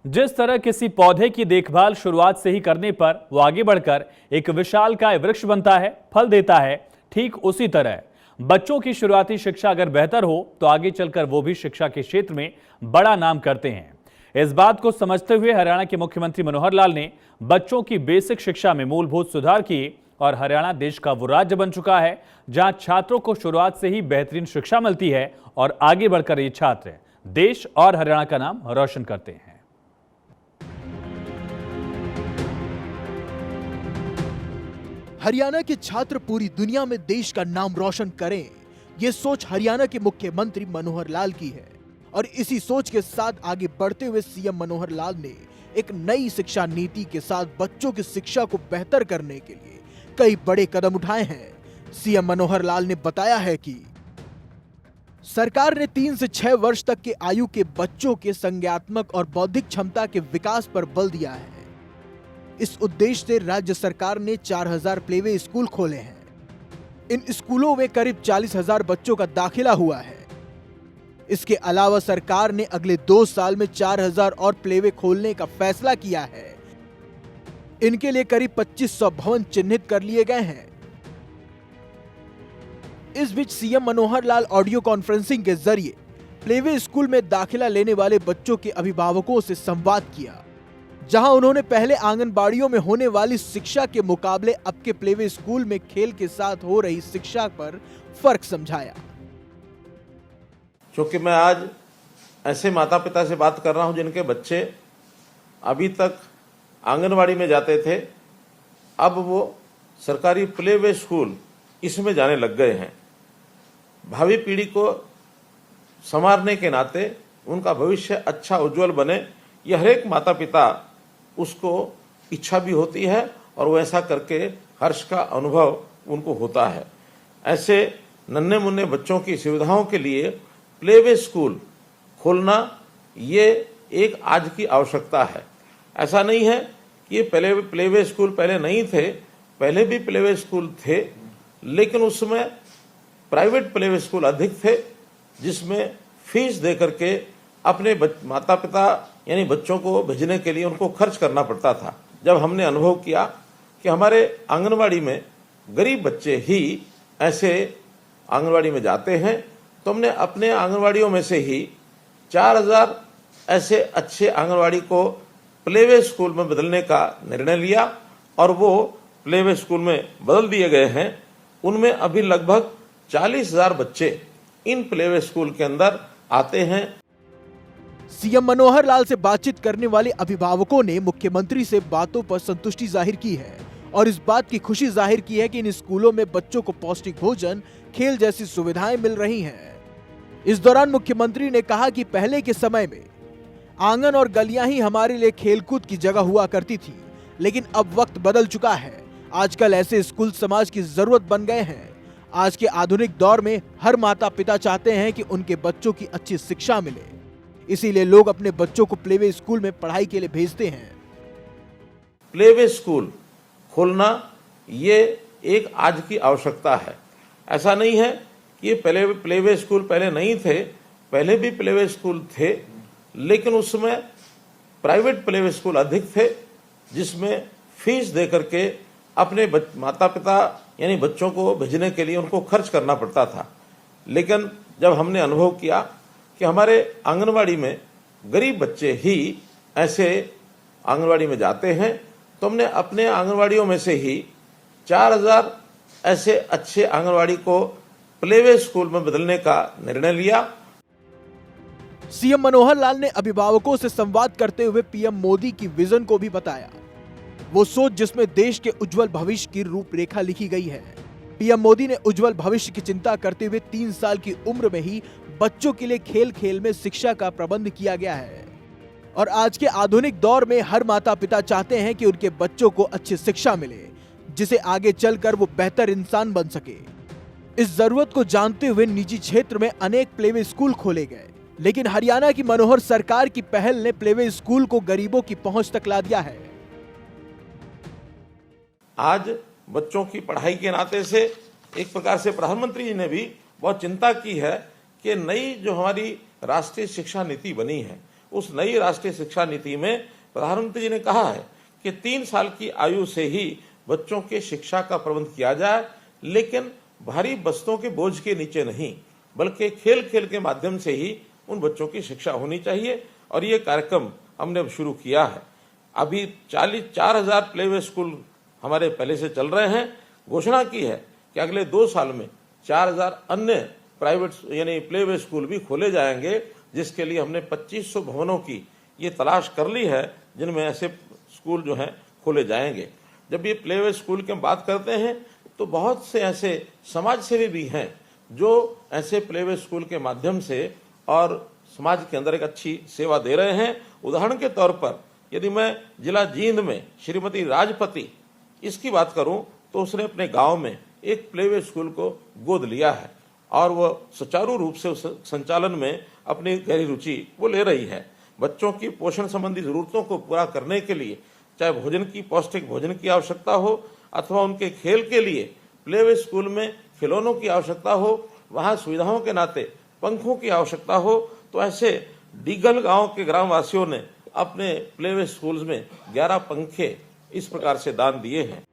जिस तरह किसी पौधे की देखभाल शुरुआत से ही करने पर वो आगे बढ़कर एक विशालकाय वृक्ष बनता है, फल देता है, ठीक उसी तरह बच्चों की शुरुआती शिक्षा अगर बेहतर हो तो आगे चलकर वो भी शिक्षा के क्षेत्र में बड़ा नाम करते हैं। इस बात को समझते हुए हरियाणा के मुख्यमंत्री मनोहर लाल ने बच्चों की बेसिक शिक्षा में मूलभूत सुधार किए और हरियाणा देश का वो राज्य बन चुका है जहां छात्रों को शुरुआत से ही बेहतरीन शिक्षा मिलती है और आगे बढ़कर ये छात्र देश और हरियाणा का नाम रोशन करते हैं। हरियाणा के छात्र पूरी दुनिया में देश का नाम रोशन करें, ये सोच हरियाणा के मुख्यमंत्री मनोहर लाल की है और इसी सोच के साथ आगे बढ़ते हुए सीएम मनोहर लाल ने एक नई शिक्षा नीति के साथ बच्चों की शिक्षा को बेहतर करने के लिए कई बड़े कदम उठाए हैं। सीएम मनोहर लाल ने बताया है कि सरकार ने 3 से 6 वर्ष तक के आयु के बच्चों के संज्ञानात्मक और बौद्धिक क्षमता के विकास पर बल दिया है। इस उद्देश्य से राज्य सरकार ने 4000 प्लेवे स्कूल खोले हैं। इन स्कूलों में करीब 40,000 बच्चों का दाखिला हुआ है। इसके अलावा सरकार ने अगले 2 साल में 4000 और प्लेवे खोलने का फैसला किया है। इनके लिए करीब 2500 भवन चिन्हित कर लिए गए हैं। इस बीच CM Manohar Lal audio conferencing के जरिए प्लेवे स्कूल में दाखिला लेने वाले बच्चों के अभिभावकों से संवाद किया, जहां उन्होंने पहले आंगनबाड़ियों में होने वाली शिक्षा के मुकाबले अब के प्लेवे स्कूल में खेल के साथ हो रही शिक्षा पर फर्क समझाया। क्योंकि मैं आज ऐसे माता पिता से बात कर रहा हूं जिनके बच्चे अभी तक आंगनबाड़ी में जाते थे, अब वो सरकारी प्लेवे स्कूल इसमें जाने लग गए हैं। भावी पीढ़ी को संवारने के नाते उनका भविष्य अच्छा उज्जवल बने, यह हर एक माता पिता उसको इच्छा भी होती है और वैसा करके हर्ष का अनुभव उनको होता है। ऐसे नन्हे मुन्ने बच्चों की सुविधाओं के लिए प्लेवे स्कूल खोलना ये एक आज की आवश्यकता है। ऐसा नहीं है कि ये प्लेवे स्कूल पहले नहीं थे, पहले भी प्लेवे स्कूल थे, लेकिन उसमें प्राइवेट प्लेवे स्कूल अधिक थे जिसमें फीस दे करके अपने माता पिता यानी बच्चों को भेजने के लिए उनको खर्च करना पड़ता था। जब हमने अनुभव किया कि हमारे आंगनवाड़ी में गरीब बच्चे ही ऐसे आंगनवाड़ी में जाते हैं, तो हमने अपने आंगनवाड़ियों में से ही 4000 ऐसे अच्छे आंगनवाड़ी को प्लेवे स्कूल में बदलने का निर्णय लिया और वो प्लेवे स्कूल में बदल दिए गए हैं। उनमें अभी लगभग 40,000 बच्चे इन प्लेवे स्कूल के अंदर आते हैं। सीएम मनोहर लाल से बातचीत करने वाले अभिभावकों ने मुख्यमंत्री से बातों पर संतुष्टि जाहिर की है और इस बात की खुशी जाहिर की है कि इन स्कूलों में बच्चों को पौष्टिक भोजन, खेल जैसी सुविधाएं मिल रही हैं। इस दौरान मुख्यमंत्री ने कहा कि पहले के समय में आंगन और गलियां ही हमारे लिए खेलकूद की जगह हुआ करती थी, लेकिन अब वक्त बदल चुका है। आजकल ऐसे स्कूल समाज की जरूरत बन गए हैं। आज के आधुनिक दौर में हर माता पिता चाहते हैं कि उनके बच्चों की अच्छी शिक्षा मिले, इसीलिए लोग अपने बच्चों को प्लेवे स्कूल में पढ़ाई के लिए भेजते हैं। प्लेवे स्कूल खोलना ये एक आज की आवश्यकता है। ऐसा नहीं है कि ये प्लेवे स्कूल पहले नहीं थे, पहले भी प्लेवे स्कूल थे, लेकिन उसमें प्राइवेट प्लेवे स्कूल अधिक थे जिसमें फीस दे करके अपने माता पिता यानी बच्चों को भेजने के लिए उनको खर्च करना पड़ता था। लेकिन जब हमने अनुभव किया कि हमारे आंगनवाड़ी में गरीब बच्चे ही ऐसे आंगनवाड़ी में जाते हैं, तो हमने अपने आंगनवाड़ियों में से ही 4000 ऐसे अच्छे आंगनवाड़ी को प्लेवे स्कूल में बदलने का निर्णय लिया। सीएम मनोहर लाल ने अभिभावकों से संवाद करते हुए पीएम मोदी की विजन को भी बताया, वो सोच जिसमें देश के उज्जवल भविष्य की रूपरेखा लिखी गई है। पीएम मोदी ने उज्जवल भविष्य की चिंता करते हुए 3 साल की उम्र में ही बच्चों के लिए खेल खेल में शिक्षा का प्रबंध किया गया है और आज के आधुनिक दौर में हर माता पिता चाहते हैं कि उनके बच्चों को अच्छी शिक्षा मिले, जिसे आगे चलकर वो बेहतर इंसान बन सके। इस जरूरत को जानते हुए निजी क्षेत्र में अनेक प्लेवे स्कूल खोले गए, लेकिन हरियाणा की मनोहर सरकार की पहल ने प्लेवे स्कूल को गरीबों की पहुंच तक ला दिया है। आज बच्चों की पढ़ाई के नाते से एक प्रकार से प्रधानमंत्री जी ने भी बहुत चिंता की है कि नई जो हमारी राष्ट्रीय शिक्षा नीति बनी है उस नई राष्ट्रीय शिक्षा नीति में प्रधानमंत्री जी ने कहा है कि 3 साल की आयु से ही बच्चों के शिक्षा का प्रबंध किया जाए, लेकिन भारी बस्तों के बोझ के नीचे नहीं, बल्कि खेल खेल के माध्यम से ही उन बच्चों की शिक्षा होनी चाहिए। और ये कार्यक्रम हमने अब शुरू किया है। अभी 4,000 प्लेवे स्कूल हमारे पहले से चल रहे हैं। घोषणा की है कि अगले 2 साल में 4,000 अन्य प्राइवेट यानी प्लेवे स्कूल भी खोले जाएंगे, जिसके लिए हमने 2500 भवनों की ये तलाश कर ली है, जिनमें ऐसे स्कूल जो हैं खोले जाएंगे। जब ये प्लेवे स्कूल की हम बात करते हैं तो बहुत से ऐसे समाज सेवी भी हैं जो ऐसे प्लेवे स्कूल के माध्यम से और समाज के अंदर एक अच्छी सेवा दे रहे हैं। उदाहरण के तौर पर यदि मैं जिला जींद में श्रीमती राजपति इसकी बात करूं तो उसने अपने गांव में एक प्लेवे स्कूल को गोद लिया है और वह सुचारू रूप से उस संचालन में अपनी गहरी रुचि वो ले रही है। बच्चों की पोषण संबंधी जरूरतों को पूरा करने के लिए चाहे भोजन की पौष्टिक भोजन की आवश्यकता हो अथवा उनके खेल के लिए प्लेवे स्कूल में खिलौनों की आवश्यकता हो, वहां सुविधाओं के नाते पंखों की आवश्यकता हो, तो ऐसे डीगल गांव के ग्रामवासियों ने अपने प्लेवे स्कूल्स में 11 पंखे इस प्रकार से दान दिए हैं।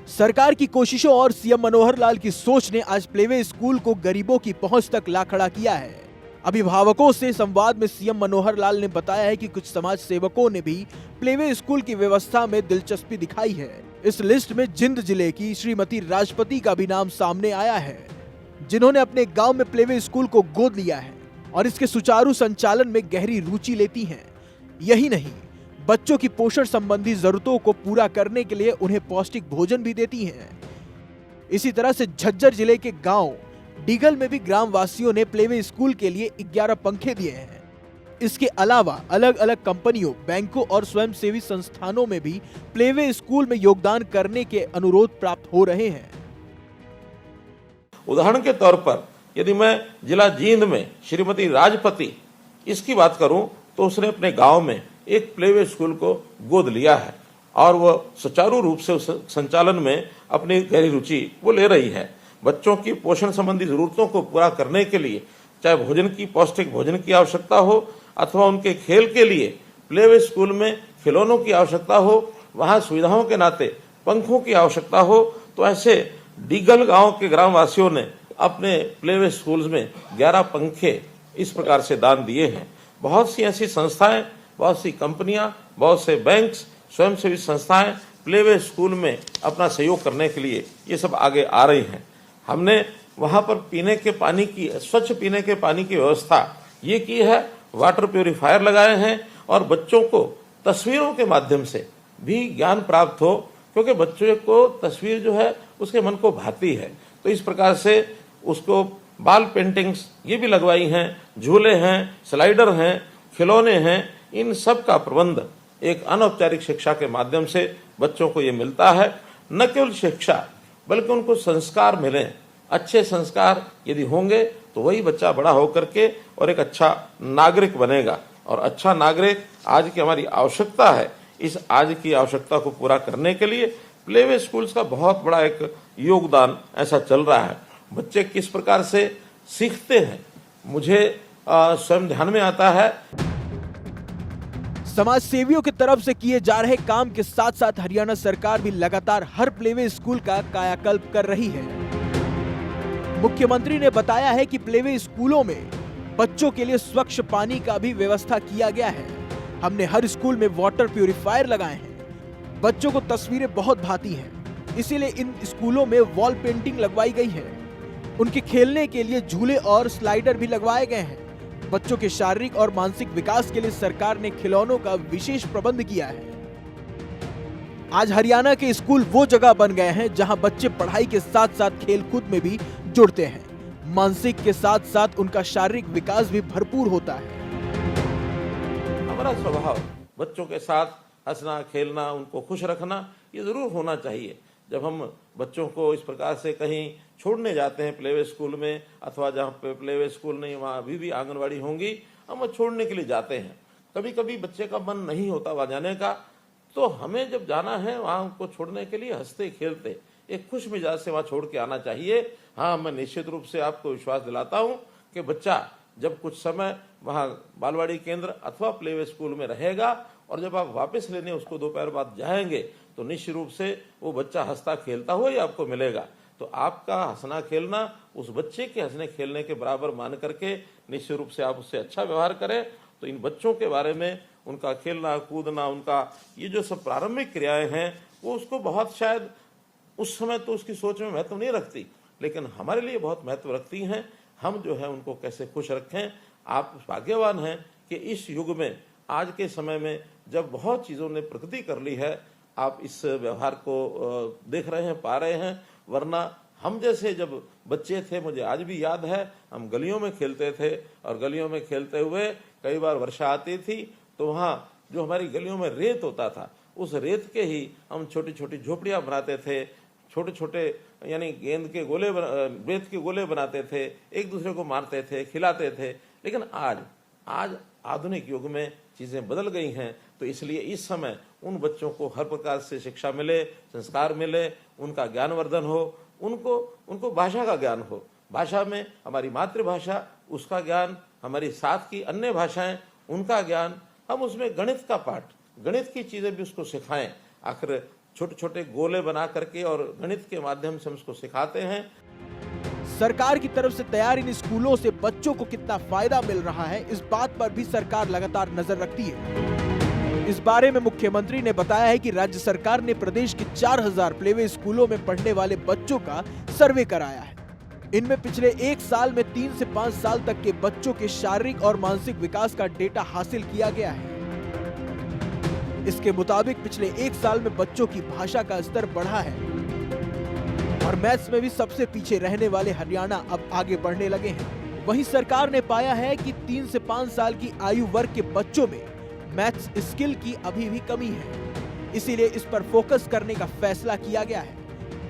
सरकार की कोशिशों और सीएम मनोहर लाल की सोच ने आज प्लेवे स्कूल को गरीबों की पहुंच तक ला खड़ा किया है। अभिभावकों से संवाद में सीएम मनोहर लाल ने बताया है कि कुछ समाज सेवकों ने भी प्लेवे स्कूल की व्यवस्था में दिलचस्पी दिखाई है। इस लिस्ट में जिंद जिले की श्रीमती राजपति का भी नाम सामने आया है, जिन्होंने अपने गांव में प्लेवे स्कूल को गोद लिया है और इसके सुचारू संचालन में गहरी रुचि लेती हैं। यही नहीं, बच्चों की पोषण संबंधी जरूरतों को पूरा करने के लिए उन्हें पौष्टिक भोजन भी देती हैं। इसी तरह से झज्जर जिले के गांव डीगल में भी ग्रामवासियों ने प्लेवे स्कूल के लिए 11 पंखे दिए हैं। इसके अलावा अलग अलग कंपनियों, बैंकों और स्वयंसेवी संस्थानों में भी प्लेवे स्कूल में योगदान करने के अनुरोध प्राप्त हो रहे हैं। उदाहरण के तौर पर यदि मैं जिला जींद में श्रीमती राजपति इसकी बात करूं तो उसने अपने गांव में एक प्लेवे स्कूल को गोद लिया है और वह सुचारू रूप से उस संचालन में अपनी गहरी रुचि वो ले रही है। बच्चों की पोषण संबंधी जरूरतों को पूरा करने के लिए चाहे भोजन की पौष्टिक भोजन की आवश्यकता हो अथवा उनके खेल के लिए प्लेवे स्कूल में खिलौनों की आवश्यकता हो, वहां सुविधाओं के नाते पंखों की आवश्यकता हो, तो ऐसे डीगल गांव के ग्रामवासियों ने अपने प्लेवे स्कूल्स में 11 पंखे इस प्रकार से दान दिए हैं। बहुत सी ऐसी संस्थाएं, बहुत सी कंपनियां, बहुत से बैंक्स, स्वयंसेवी संस्थाएं प्लेवे स्कूल में अपना सहयोग करने के लिए ये सब आगे आ रही हैं। हमने वहां पर पीने के पानी की, स्वच्छ पीने के पानी की व्यवस्था ये की है, वाटर प्यूरिफायर लगाए हैं और बच्चों को तस्वीरों के माध्यम से भी ज्ञान प्राप्त हो, क्योंकि बच्चों को तस्वीर जो है उसके मन को भाती है। तो इस प्रकार से उसको बाल पेंटिंग्स ये भी लगवाई हैं, झूले हैं, स्लाइडर हैं, खिलौने हैं, इन सब का प्रबंध एक अनौपचारिक शिक्षा के माध्यम से बच्चों को ये मिलता है। न केवल शिक्षा बल्कि उनको संस्कार मिलें। अच्छे संस्कार यदि होंगे तो वही बच्चा बड़ा होकर के और एक अच्छा नागरिक बनेगा, और अच्छा नागरिक आज की हमारी आवश्यकता है। इस आज की आवश्यकता को पूरा करने के लिए प्लेवे स्कूल्स का बहुत बड़ा एक योगदान ऐसा चल रहा है। बच्चे किस प्रकार से सीखते हैं मुझे स्वयं ध्यान में आता है। समाज सेवियों की तरफ से किए जा रहे काम के साथ साथ हरियाणा सरकार भी लगातार हर प्लेवे स्कूल का कायाकल्प कर रही है। मुख्यमंत्री ने बताया है कि प्लेवे स्कूलों में बच्चों के लिए स्वच्छ पानी का भी व्यवस्था किया गया है। हमने हर स्कूल में वाटर प्यूरिफायर लगाए हैं। बच्चों को तस्वीरें बहुत भाती हैं, इसीलिए इन स्कूलों में वॉल पेंटिंग लगवाई गई है। उनके खेलने के लिए झूले और स्लाइडर भी लगवाए गए हैं। बच्चों के शारीरिक और मानसिक विकास के लिए सरकार ने खिलौनों का विशेष प्रबंध किया है। आज हरियाणा के स्कूल वो जगह बन गए हैं जहां बच्चे पढ़ाई के साथ साथ खेलकूद में भी जुड़ते हैं। मानसिक के साथ साथ उनका शारीरिक विकास भी भरपूर होता है। हमारा स्वभाव बच्चों के साथ हंसना, खेलना, उनको खुश रखना ये जरूर होना चाहिए। जब हम बच्चों को इस प्रकार से कहीं छोड़ने जाते हैं प्लेवे स्कूल में, अथवा जहाँ पे प्लेवे स्कूल नहीं वहाँ अभी भी आंगनवाड़ी होंगी, हम छोड़ने के लिए जाते हैं। कभी कभी बच्चे का मन नहीं होता वहाँ जाने का, तो हमें जब जाना है वहाँ उनको छोड़ने के लिए हंसते खेलते एक खुश मिजाज से वहाँ छोड़ के आना चाहिए। हाँ, मैं निश्चित रूप से आपको विश्वास दिलाता हूँ कि बच्चा जब कुछ समय वहाँ बालवाड़ी केंद्र अथवा प्लेवे स्कूल में रहेगा और जब आप वापस लेने उसको दोपहर बाद जाएंगे तो निश्चित रूप से वो बच्चा हंसता खेलता हुआ ही आपको मिलेगा। तो आपका हंसना खेलना उस बच्चे के हंसने खेलने के बराबर मान करके निश्चित रूप से आप उससे अच्छा व्यवहार करें। तो इन बच्चों के बारे में उनका खेलना कूदना, उनका ये जो सब प्रारंभिक क्रियाएं हैं वो उसको बहुत शायद उस समय तो उसकी सोच में महत्व नहीं रखती, लेकिन हमारे लिए बहुत महत्व रखती हैं। हम जो है उनको कैसे खुश रखें। आप भाग्यवान हैं कि इस युग में, आज के समय में जब बहुत चीज़ों ने प्रगति कर ली है, आप इस व्यवहार को देख रहे हैं, पा रहे हैं। वरना हम जैसे जब बच्चे थे, मुझे आज भी याद है, हम गलियों में खेलते थे और गलियों में खेलते हुए कई बार वर्षा आती थी तो वहाँ जो हमारी गलियों में रेत होता था, उस रेत के ही हम छोटी छोटी झोपड़ियाँ बनाते थे, छोटे छोटे यानी गेंद के गोले, रेत के गोले बनाते थे, एक दूसरे को मारते थे, खिलाते थे। लेकिन आज आधुनिक युग में चीज़ें बदल गई हैं, तो इसलिए इस समय उन बच्चों को हर प्रकार से शिक्षा मिले, संस्कार मिले, उनका ज्ञानवर्धन हो, उनको भाषा का ज्ञान हो। भाषा में हमारी मातृभाषा, उसका ज्ञान, हमारी साथ की अन्य भाषाएं, उनका ज्ञान, हम उसमें गणित का पाठ, गणित की चीज़ें भी उसको सिखाएं। आखिर छोटे छोटे गोले बना करके और गणित के माध्यम से हम उसको सिखाते हैं। सरकार की तरफ से तैयार इन स्कूलों से बच्चों को कितना फायदा मिल रहा है, इस बात पर भी सरकार लगातार नजर रखती है। इस बारे में मुख्यमंत्री ने बताया है कि राज्य सरकार ने प्रदेश के 4000 प्लेवे स्कूलों में पढ़ने वाले बच्चों का सर्वे कराया है। इनमें पिछले एक साल में 3 से 5 साल तक के बच्चों के शारीरिक और मानसिक विकास का डेटा हासिल किया गया है। इसके मुताबिक पिछले एक साल में बच्चों की भाषा का स्तर बढ़ा है और मैथ्स में भी सबसे पीछे रहने वाले हरियाणा अब आगे बढ़ने लगे हैं। वहीं सरकार ने पाया है कि 3 से 5 साल की आयु वर्ग के बच्चों में मैथ्स स्किल की अभी भी कमी है, इसीलिए इस पर फोकस करने का फैसला किया गया है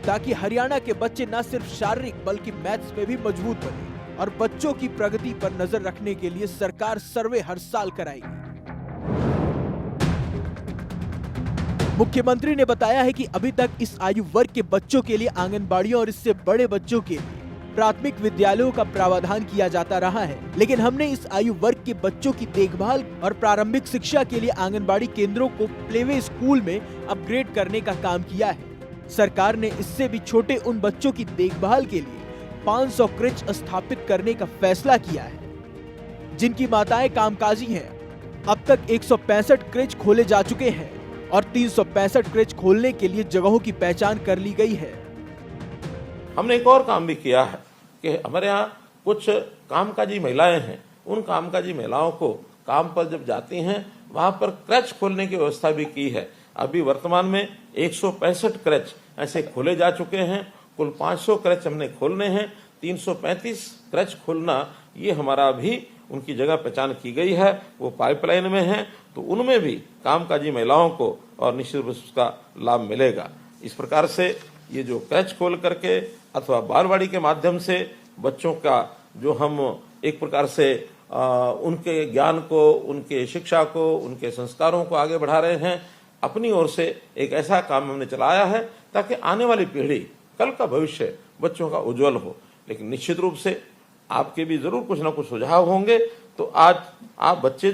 ताकि हरियाणा के बच्चे न सिर्फ शारीरिक बल्कि मैथ्स में भी मजबूत बने। और बच्चों की प्रगति पर नजर रखने के लिए सरकार सर्वे हर साल कराएगी। मुख्यमंत्री ने बताया है कि अभी तक इस आयु वर्ग के बच्चों के लिए आंगनबाड़ियों और इससे बड़े बच्चों के लिए प्राथमिक विद्यालयों का प्रावधान किया जाता रहा है, लेकिन हमने इस आयु वर्ग के बच्चों की देखभाल और प्रारंभिक शिक्षा के लिए आंगनबाड़ी केंद्रों को प्लेवे स्कूल में अपग्रेड करने का काम किया है। सरकार ने इससे भी छोटे उन बच्चों की देखभाल के लिए 500 क्रेच स्थापित करने का फैसला किया है जिनकी माताएं कामकाजी हैं। अब तक 165 क्रेच खोले जा चुके हैं और 365 क्रेच खोलने के लिए जगहों की पहचान कर ली गई है। हमने एक और काम भी किया है कि हमारे यहाँ कुछ कामकाजी महिलाएं हैं, उन कामकाजी महिलाओं को काम पर जब जाती हैं वहां पर क्रच खोलने की व्यवस्था भी की है। अभी वर्तमान में 165 क्रच ऐसे खोले जा चुके हैं। कुल 500 क्रच हमने खोलने हैं। 335 क्रच खोलना ये हमारा भी उनकी जगह पहचान की गई है, वो पाइपलाइन में है, तो उनमें भी कामकाजी महिलाओं को और निश्चित रूप से उसका लाभ मिलेगा। इस प्रकार से ये जो क्रच खोल करके अथवा बालवाड़ी के माध्यम से बच्चों का जो हम एक प्रकार से उनके ज्ञान को, उनके शिक्षा को, उनके संस्कारों को आगे बढ़ा रहे हैं। अपनी ओर से एक ऐसा काम हमने चलाया है ताकि आने वाली पीढ़ी, कल का भविष्य बच्चों का उज्जवल हो। लेकिन निश्चित रूप से आपके भी जरूर कुछ ना कुछ सुझाव होंगे। तो आज आप बच्चे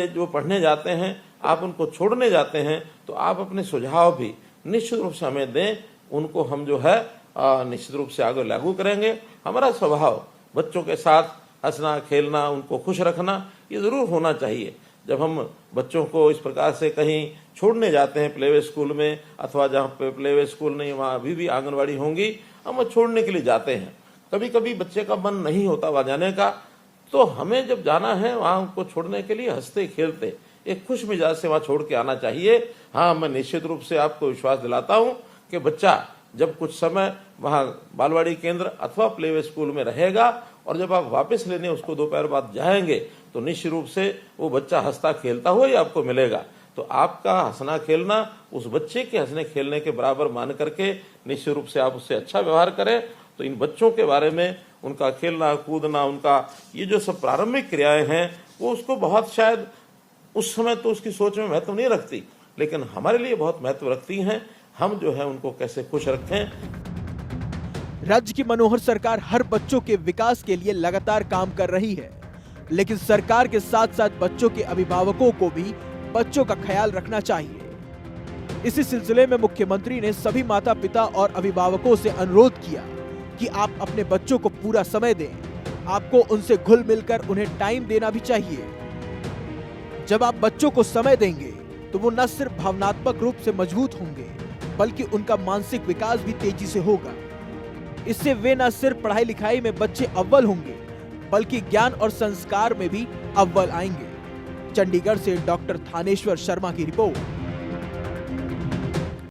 जो पढ़ने जाते हैं, आप उनको छोड़ने जाते हैं, तो आप अपने सुझाव भी निश्चित रूप से हमें दें। उनको हम जो है निश्चित रूप से आगे लागू करेंगे। हमारा स्वभाव बच्चों के साथ हंसना खेलना, उनको खुश रखना, ये जरूर होना चाहिए। जब हम बच्चों को इस प्रकार से कहीं छोड़ने जाते हैं प्लेवे स्कूल में, अथवा जहाँ पे प्लेवे स्कूल नहीं वहाँ अभी भी आंगनबाड़ी होंगी, हम छोड़ने के लिए जाते हैं। कभी कभी बच्चे का मन नहीं होता वहाँ जाने का, तो हमें जब जाना है वहाँ उनको छोड़ने के लिए हंसते खेलते एक खुश मिजाज से वहाँ छोड़ के आना चाहिए। हाँ, मैं निश्चित रूप से आपको विश्वास दिलाता हूँ कि बच्चा जब कुछ समय वहाँ बालवाड़ी केंद्र अथवा प्लेवे स्कूल में रहेगा और जब आप वापस लेने उसको दोपहर बाद जाएंगे तो निश्चित रूप से वो बच्चा हंसता खेलता हुआ ही आपको मिलेगा। तो आपका हंसना खेलना उस बच्चे के हंसने खेलने के बराबर मान करके निश्चित रूप से आप उससे अच्छा व्यवहार करें। तो इन बच्चों के बारे में, उनका खेलना कूदना, उनका ये जो सब प्रारंभिक क्रियाएं हैं, वो उसको बहुत शायद उस समय तो उसकी सोच में महत्व नहीं रखती, लेकिन हमारे लिए बहुत महत्व रखती हैं। हम जो है उनको कैसे खुश रखें। राज्य की मनोहर सरकार हर बच्चों के विकास के लिए लगातार काम कर रही है, लेकिन सरकार के साथ साथ बच्चों के अभिभावकों को भी बच्चों का ख्याल रखना चाहिए। इसी सिलसिले में मुख्यमंत्री ने सभी माता पिता और अभिभावकों से अनुरोध किया कि आप अपने बच्चों को पूरा समय दें। आपको उनसे घुल मिलकर उन्हें टाइम देना भी चाहिए। जब आप बच्चों को समय देंगे तो वो न सिर्फ भावनात्मक रूप से मजबूत होंगे, बल्कि उनका मानसिक विकास भी तेजी से होगा। इससे वे न सिर्फ पढ़ाई लिखाई में बच्चे अव्वल होंगे, बल्कि ज्ञान और संस्कार में भी अव्वल आएंगे। चंडीगढ़ से डॉक्टर थानेश्वर शर्मा की रिपोर्ट।